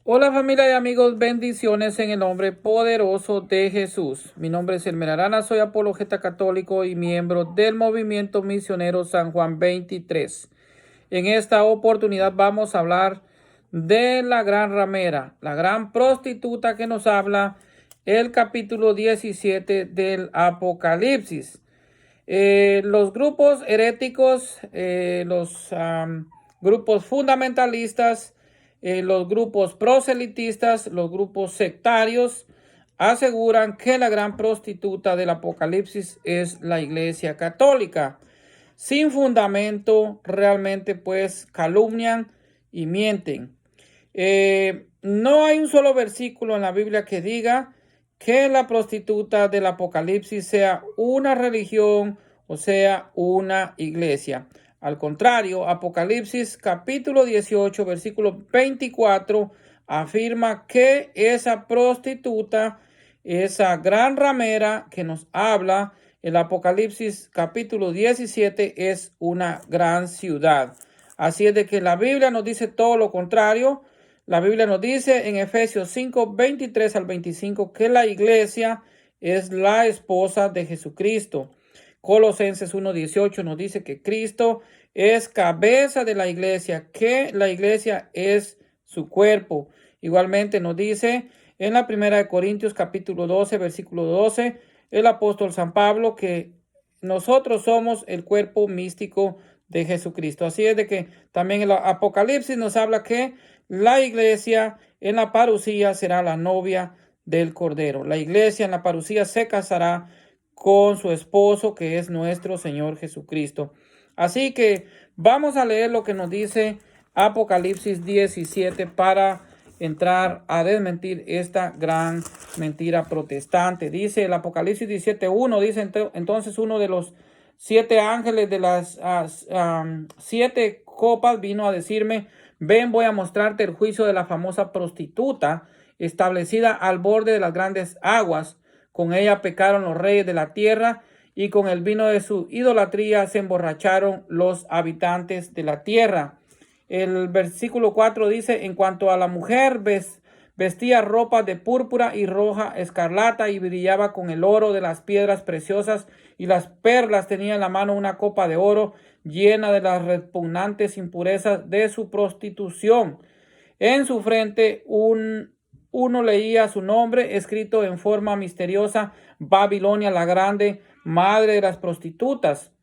Hola familia y amigos, bendiciones en el nombre poderoso de Jesús. Mi nombre es Elmer Arana, soy apologeta católico y miembro del movimiento misionero San Juan 23. En esta oportunidad vamos a hablar de la gran ramera, la gran prostituta que nos habla el capítulo 17 del Apocalipsis. Los grupos heréticos, los grupos fundamentalistas, los grupos proselitistas, los grupos sectarios aseguran que la gran prostituta del Apocalipsis es la Iglesia Católica. Sin fundamento, realmente pues calumnian y mienten. No hay un solo versículo en la Biblia que diga que la prostituta del Apocalipsis sea una religión o sea una iglesia. Al contrario, Apocalipsis capítulo 18, versículo 24, afirma que esa prostituta, esa gran ramera que nos habla, el Apocalipsis capítulo 17 es una gran ciudad. Así es de que la Biblia nos dice todo lo contrario. La Biblia nos dice en Efesios 5, 23 al 25 que la iglesia es la esposa de Jesucristo. Colosenses 1, 18 nos dice que Cristo es cabeza de la iglesia, que la iglesia es su cuerpo. Igualmente nos dice en la primera de Corintios capítulo 12, versículo 12, el apóstol San Pablo que nosotros somos el cuerpo místico de Jesucristo. Así es de que también el Apocalipsis nos habla que la iglesia en la parucía será la novia del Cordero. La iglesia en la parucía se casará con su esposo, que es nuestro Señor Jesucristo. Así que vamos a leer lo que nos dice Apocalipsis 17 para entrar a desmentir esta gran mentira protestante. Dice el Apocalipsis 17:1, dice entonces uno de los 7 ángeles de las 7 copas vino a decirme: ven, voy a mostrarte el juicio de la famosa prostituta, establecida al borde de las grandes aguas. Con ella pecaron los reyes de la tierra, y con el vino de su idolatría se emborracharon los habitantes de la tierra. El versículo 4 dice: en cuanto a la mujer, vestía ropa de púrpura y roja escarlata y brillaba con el oro de las piedras preciosas y las perlas. Tenía en la mano una copa de oro llena de las repugnantes impurezas de su prostitución. En su frente uno leía su nombre escrito en forma misteriosa: Babilonia la Grande, madre de las prostitutas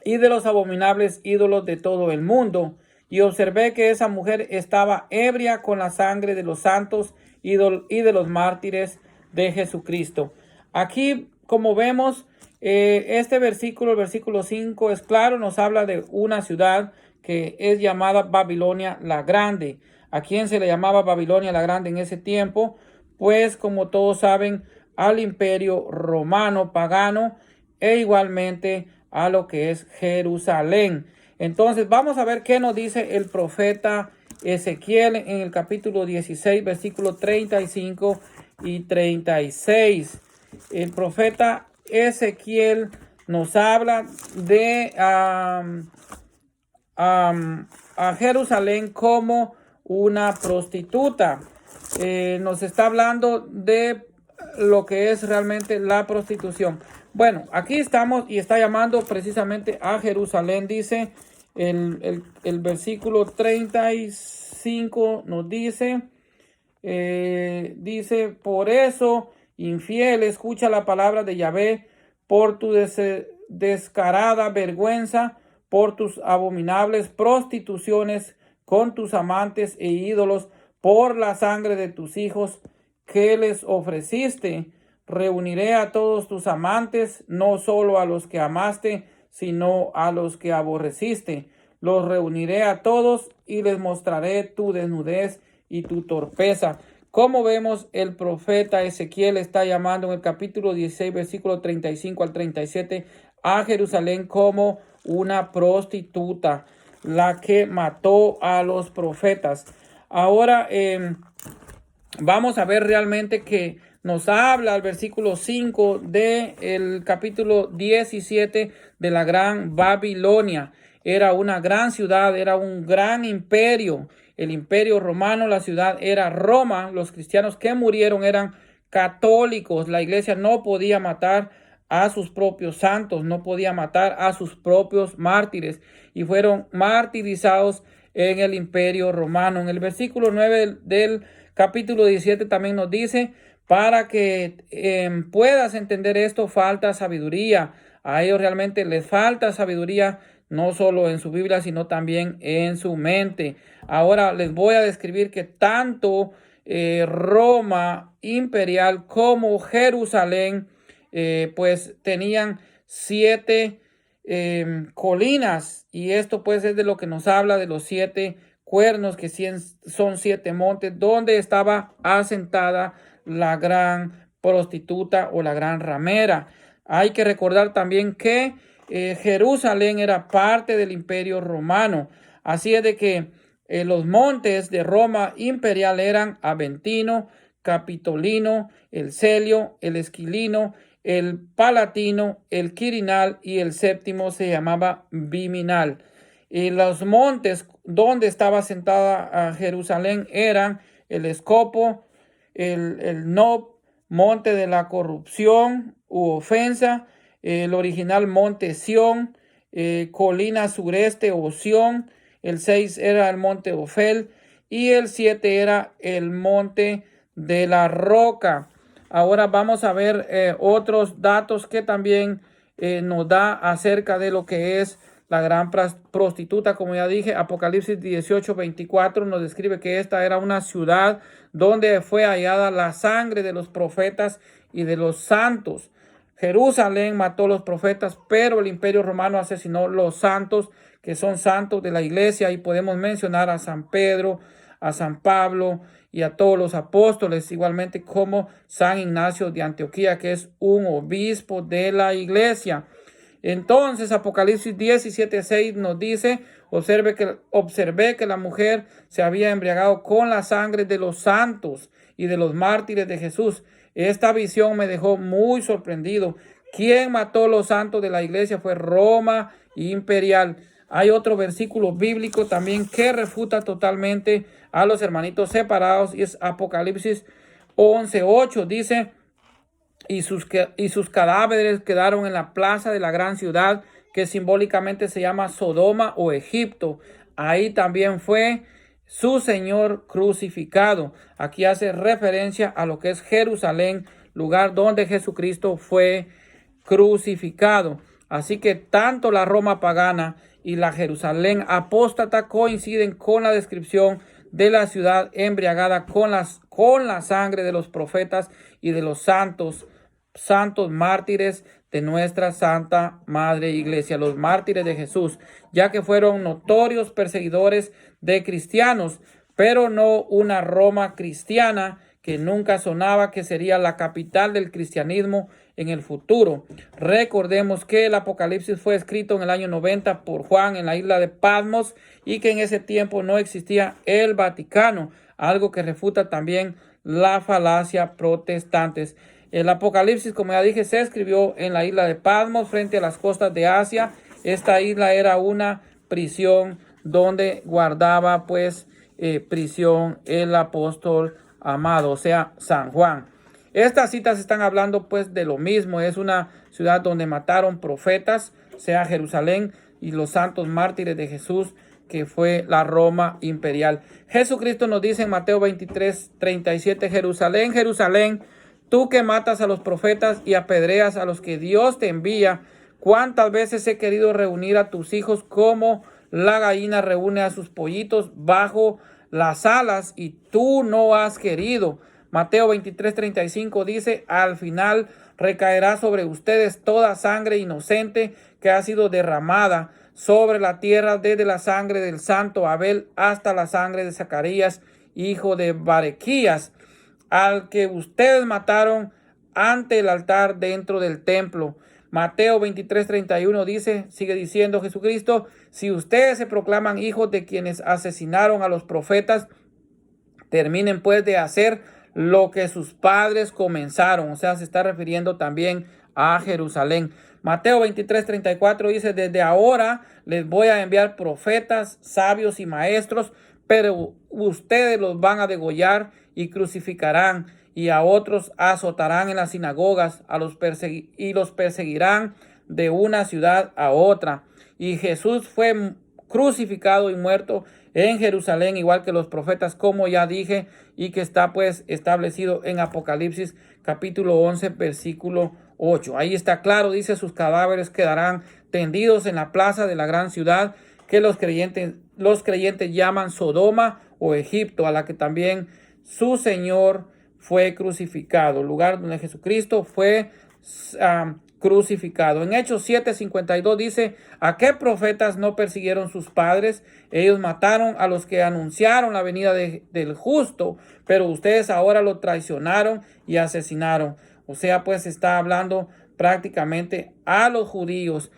y de los abominables ídolos de todo el mundo. Y observé que esa mujer estaba ebria con la sangre de los santos y de los mártires de Jesucristo. Aquí, como vemos, este versículo, el versículo 5, es claro, nos habla de una ciudad que es llamada Babilonia la Grande. ¿A quién se le llamaba Babilonia la Grande en ese tiempo? Pues, como todos saben, al imperio romano pagano e igualmente a lo que es Jerusalén. Entonces vamos a ver qué nos dice el profeta Ezequiel en el capítulo 16, versículos 35 y 36. El profeta Ezequiel nos habla de a Jerusalén como una prostituta. Nos está hablando de lo que es realmente la prostitución. Bueno, aquí estamos y está llamando precisamente a Jerusalén. Dice el versículo 35 nos dice, por eso, infiel, escucha la palabra de Yahvé, por tu descarada vergüenza, por tus abominables prostituciones con tus amantes e ídolos, por la sangre de tus hijos que les ofreciste. Reuniré a todos tus amantes, no solo a los que amaste, sino a los que aborreciste. Los reuniré a todos y les mostraré tu desnudez y tu torpeza. Como vemos, el profeta Ezequiel está llamando en el capítulo 16, versículo 35 al 37, a Jerusalén como una prostituta, la que mató a los profetas. Ahora vamos a ver realmente que nos habla el versículo 5 del capítulo 17 de la gran Babilonia. Era una gran ciudad, era un gran imperio. el imperio romano, la ciudad era Roma, los cristianos que murieron eran católicos, la iglesia no podía matar a sus propios santos, no podía matar a sus propios mártires y fueron martirizados en el imperio romano. En el versículo 9 del capítulo 17 también nos dice, para que puedas entender esto, falta sabiduría. A ellos realmente les falta sabiduría, no solo en su Biblia, sino también en su mente. Ahora les voy a describir que tanto Roma imperial como Jerusalén, pues tenían 7 colinas, y esto pues es de lo que nos habla de los 7 cuernos, que son 7 montes donde estaba asentada la gran prostituta o la gran ramera. Hay que recordar también que Jerusalén era parte del imperio romano, así es de que los montes de Roma imperial eran Aventino, Capitolino, el Celio, el Esquilino, el Palatino, el Quirinal, y el séptimo se llamaba Viminal. Y los montes donde estaba sentada Jerusalén eran el Escopo, el Nob, monte de la corrupción u ofensa, el original monte Sión, colina sureste o Sión, el 6 era el monte Ofel y el 7 era el monte de la roca. Ahora vamos a ver otros datos que también nos da acerca de lo que es la gran prostituta. Como ya dije, Apocalipsis 18:24 nos describe que esta era una ciudad donde fue hallada la sangre de los profetas y de los santos. Jerusalén mató a los profetas, pero el imperio romano asesinó los santos, que son santos de la iglesia, y podemos mencionar a San Pedro, a San Pablo y a todos los apóstoles, igualmente como San Ignacio de Antioquía, que es un obispo de la iglesia. Entonces Apocalipsis 17:6 nos dice, observé que la mujer se había embriagado con la sangre de los santos y de los mártires de Jesús. Esta visión me dejó muy sorprendido. Quien mató a los santos de la iglesia fue Roma imperial. Hay otro versículo bíblico también que refuta totalmente a los hermanitos separados, y es Apocalipsis 11:8. Dice, y sus cadáveres quedaron en la plaza de la gran ciudad, que simbólicamente se llama Sodoma o Egipto. Ahí también fue su Señor crucificado. Aquí hace referencia a lo que es Jerusalén, lugar donde Jesucristo fue crucificado. Así que tanto la Roma pagana y la Jerusalén apóstata coinciden con la descripción de la ciudad embriagada con la sangre de los profetas y de los santos mártires de nuestra Santa Madre Iglesia, los mártires de Jesús, ya que fueron notorios perseguidores de cristianos, pero no una Roma cristiana que nunca sonaba que sería la capital del cristianismo en el futuro. Recordemos que el Apocalipsis fue escrito en el año 90 por Juan en la isla de Patmos, y que en ese tiempo no existía el Vaticano, algo que refuta también la falacia protestantes. El Apocalipsis, como ya dije, se escribió en la isla de Patmos, frente a las costas de Asia. Esta isla era una prisión donde guardaba pues prisión el apóstol amado, o sea, San Juan. Estas citas están hablando pues de lo mismo. Es una ciudad donde mataron profetas, sea Jerusalén, y los santos mártires de Jesús, que fue la Roma imperial. Jesucristo nos dice en Mateo 23:37, Jerusalén, Jerusalén, tú que matas a los profetas y apedreas a los que Dios te envía, cuántas veces he querido reunir a tus hijos como la gallina reúne a sus pollitos bajo las alas, y tú no has querido. Mateo 23:35 dice, al final recaerá sobre ustedes toda sangre inocente que ha sido derramada sobre la tierra, desde la sangre del santo Abel hasta la sangre de Zacarías, hijo de Barequías, al que ustedes mataron ante el altar dentro del templo. Mateo 23:31 dice, sigue diciendo Jesucristo, si ustedes se proclaman hijos de quienes asesinaron a los profetas, terminen pues de hacer lo que sus padres comenzaron. O sea, se está refiriendo también a Jerusalén. Mateo 23:34 dice, desde ahora les voy a enviar profetas, sabios y maestros, pero ustedes los van a degollar y crucificarán, y a otros azotarán en las sinagogas, y los perseguirán de una ciudad a otra. Y Jesús fue crucificado y muerto en Jerusalén, igual que los profetas, como ya dije, y que está pues establecido en Apocalipsis capítulo 11, versículo 8. Ahí está claro, dice, sus cadáveres quedarán tendidos en la plaza de la gran ciudad, que los creyentes llaman Sodoma o Egipto, a la que también su Señor fue crucificado, lugar donde Jesucristo fue crucificado. En Hechos 7:52 dice: ¿a qué profetas no persiguieron sus padres? Ellos mataron a los que anunciaron la venida del justo, pero ustedes ahora lo traicionaron y asesinaron. O sea, pues está hablando prácticamente a los judíos.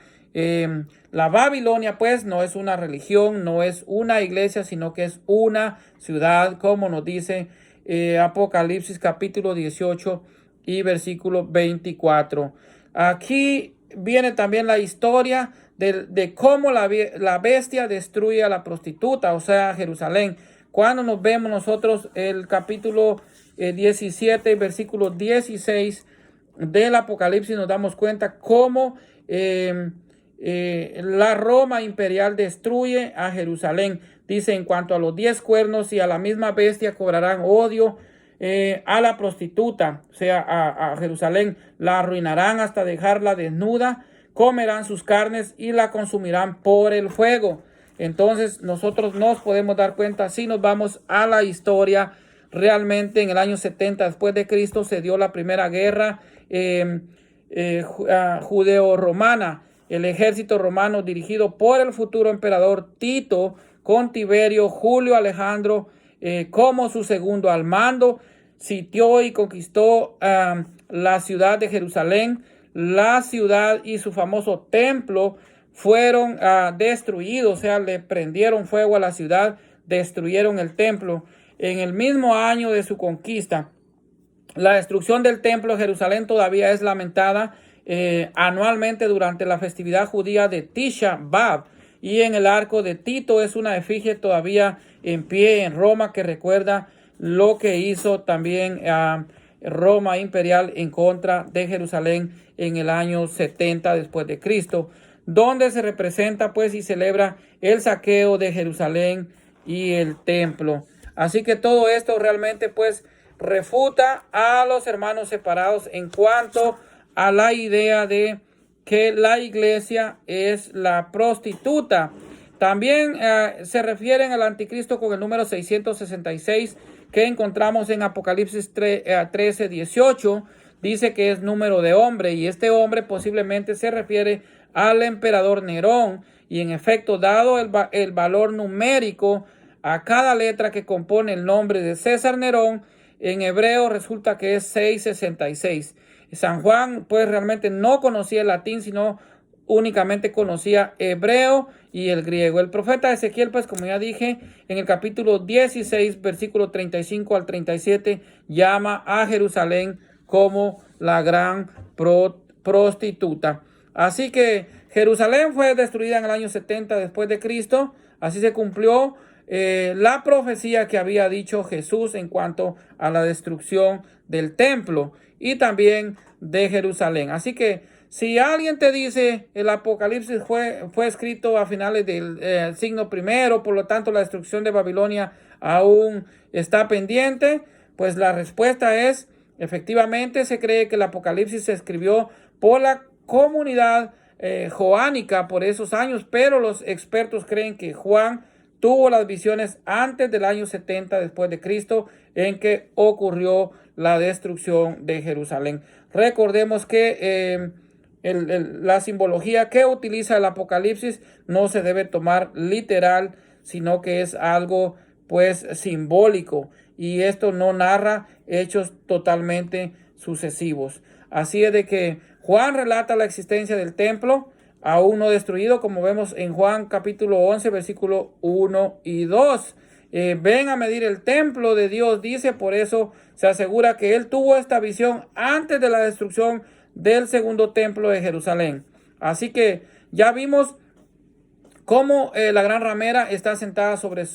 La Babilonia pues no es una religión, no es una iglesia, sino que es una ciudad, como nos dice Apocalipsis capítulo 18 y versículo 24. Aquí viene también la historia de cómo la bestia destruye a la prostituta, o sea, Jerusalén. Cuando nos vemos nosotros el capítulo 17, versículo 16 del Apocalipsis, nos damos cuenta cómo la Roma imperial destruye a Jerusalén. Dice: en cuanto a los 10 cuernos y a la misma bestia cobrarán odio, a la prostituta, o sea, a Jerusalén, la arruinarán hasta dejarla desnuda, comerán sus carnes y la consumirán por el fuego. Entonces nosotros nos podemos dar cuenta, si nos vamos a la historia, realmente en el año 70 después de Cristo se dio la primera guerra judeo-romana. El ejército romano, dirigido por el futuro emperador Tito, con Tiberio Julio Alejandro como su segundo al mando, sitió y conquistó la ciudad de Jerusalén. La ciudad y su famoso templo fueron destruidos, o sea, le prendieron fuego a la ciudad, destruyeron el templo. En el mismo año de su conquista, la destrucción del templo de Jerusalén todavía es lamentada anualmente durante la festividad judía de Tisha B'Av, y en el arco de Tito es una efigie todavía en pie en Roma que recuerda lo que hizo también Roma imperial en contra de Jerusalén en el año 70 después de Cristo, donde se representa pues y celebra el saqueo de Jerusalén y el templo. Así que todo esto realmente pues refuta a los hermanos separados en cuanto a la idea de que la iglesia es la prostituta. También se refieren al anticristo con el número 666 que encontramos en Apocalipsis 13:18. Dice que es número de hombre, y este hombre posiblemente se refiere al emperador Nerón, y en efecto, dado el valor numérico a cada letra que compone el nombre de César Nerón, en hebreo resulta que es 666. San Juan pues realmente no conocía el latín, sino únicamente conocía hebreo y el griego. El profeta Ezequiel, pues como ya dije, en el capítulo 16, versículo 35 al 37, llama a Jerusalén como la gran prostituta. Así que Jerusalén fue destruida en el año 70 después de Cristo. Así se cumplió la profecía que había dicho Jesús en cuanto a la destrucción del templo y también de Jerusalén. Así que si alguien te dice el Apocalipsis fue escrito a finales del siglo primero, por lo tanto la destrucción de Babilonia aún está pendiente, pues la respuesta es: efectivamente se cree que el Apocalipsis se escribió por la comunidad joánica por esos años, pero los expertos creen que Juan tuvo las visiones antes del año 70 después de Cristo, en que ocurrió la destrucción de Jerusalén. Recordemos que la simbología que utiliza el Apocalipsis no se debe tomar literal, sino que es algo pues simbólico, y esto no narra hechos totalmente sucesivos. Así es de que Juan relata la existencia del templo aún no destruido, como vemos en Juan capítulo 11, versículo 1 y 2. Ven a medir el templo de Dios, dice, por eso se asegura que él tuvo esta visión antes de la destrucción del segundo templo de Jerusalén. Así que ya vimos cómo la gran ramera está sentada sobre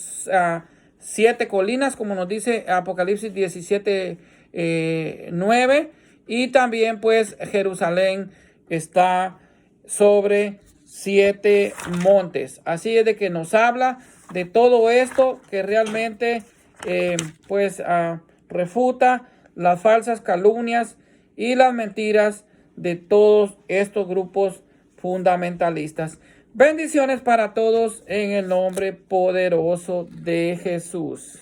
7 colinas, como nos dice Apocalipsis 17, 9. Y también pues Jerusalén está sobre 7 montes. Así es de que nos habla de todo esto que realmente refuta las falsas calumnias y las mentiras de todos estos grupos fundamentalistas. Bendiciones para todos en el nombre poderoso de Jesús.